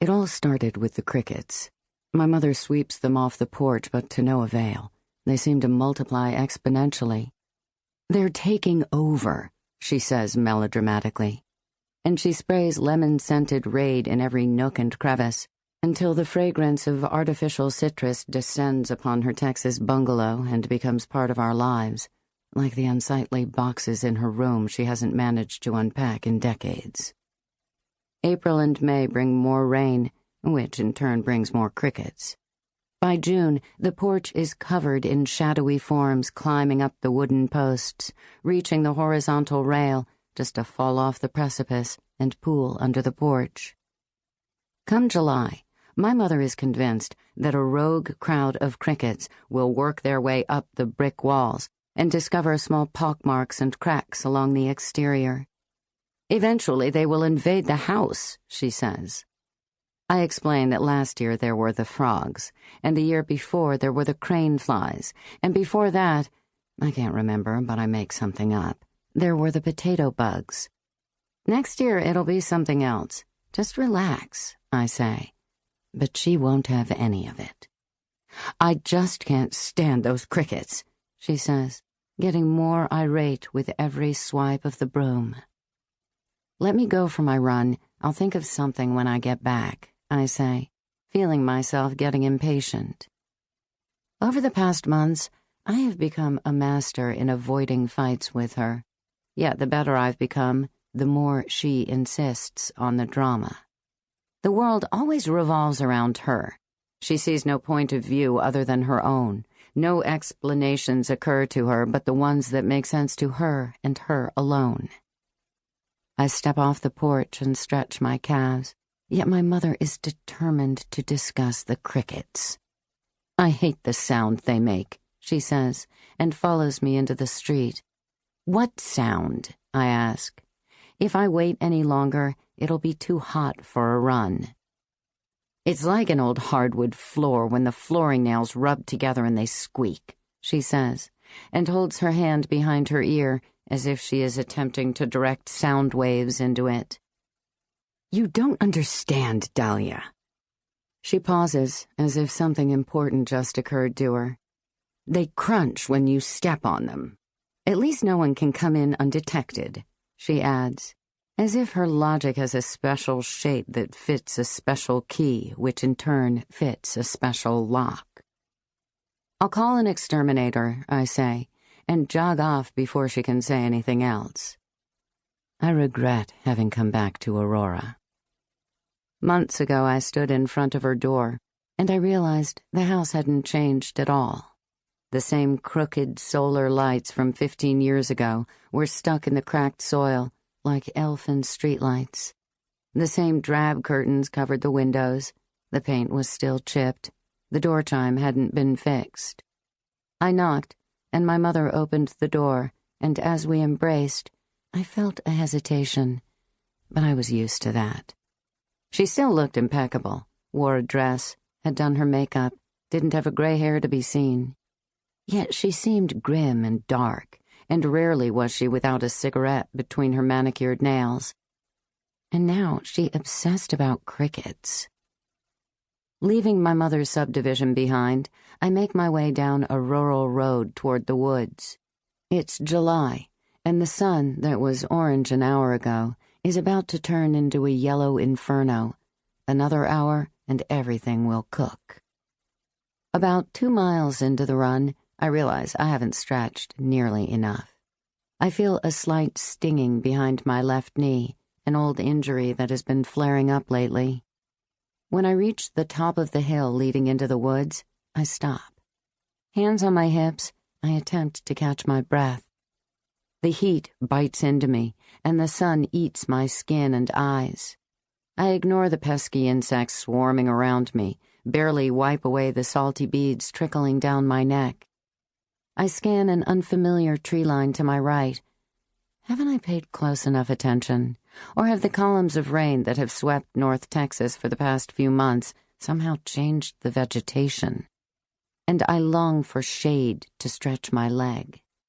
It all started with the crickets. My mother sweeps them off the porch, but to no avail. They seem to multiply exponentially. "They're taking over," she says melodramatically. And she sprays lemon-scented Raid in every nook and crevice, until the fragrance of artificial citrus descends upon her Texas bungalow and becomes part of our lives, like the unsightly boxes in her room she hasn't managed to unpack in decades. April and May bring more rain, which in turn brings more crickets. By June, the porch is covered in shadowy forms climbing up the wooden posts, reaching the horizontal rail just to fall off the precipice and pool under the porch. Come July, my mother is convinced that a rogue crowd of crickets will work their way up the brick walls and discover small pockmarks and cracks along the exterior. Eventually they will invade the house, she says. I explain that last year there were the frogs, and the year before there were the crane flies, and before that, I can't remember, but I make something up, there were the potato bugs. Next year it'll be something else. Just relax, I say. But she won't have any of it. I just can't stand those crickets, she says, getting more irate with every swipe of the broom. Let me go for my run. I'll think of something when I get back, I say, feeling myself getting impatient. Over the past months, I have become a master in avoiding fights with her. Yet the better I've become, the more she insists on the drama. The world always revolves around her. She sees no point of view other than her own. No explanations occur to her but the ones that make sense to her and her alone. I step off the porch and stretch my calves, yet my mother is determined to discuss the crickets. I hate the sound they make, she says, and follows me into the street. What sound? I ask. If I wait any longer, it'll be too hot for a run. It's like an old hardwood floor when the flooring nails rub together and they squeak, she says, and holds her hand behind her ear as if she is attempting to direct sound waves into it. You don't understand, Dahlia. She pauses, as if something important just occurred to her. They crunch when you step on them. At least no one can come in undetected, she adds, as if her logic has a special shape that fits a special key, which in turn fits a special lock. I'll call an exterminator, I say, and jog off before she can say anything else. I regret having come back to Aurora. Months ago I stood in front of her door, and I realized the house hadn't changed at all. The same crooked solar lights from 15 years ago were stuck in the cracked soil like elfin streetlights. The same drab curtains covered the windows, the paint was still chipped, the door chime hadn't been fixed. I knocked, and my mother opened the door, and as we embraced, I felt a hesitation, but I was used to that. She still looked impeccable, wore a dress, had done her makeup, didn't have a gray hair to be seen. Yet she seemed grim and dark, and rarely was she without a cigarette between her manicured nails. And now she obsessed about crickets. Leaving my mother's subdivision behind, I make my way down a rural road toward the woods. It's July, and the sun that was orange an hour ago is about to turn into a yellow inferno. Another hour, and everything will cook. About 2 miles into the run, I realize I haven't stretched nearly enough. I feel a slight stinging behind my left knee, an old injury that has been flaring up lately. When I reach the top of the hill leading into the woods, I stop. Hands on my hips, I attempt to catch my breath. The heat bites into me, and the sun eats my skin and eyes. I ignore the pesky insects swarming around me, barely wipe away the salty beads trickling down my neck. I scan an unfamiliar tree line to my right. Haven't I paid close enough attention? Or have the columns of rain that have swept North Texas for the past few months somehow changed the vegetation? And I long for shade to stretch my leg.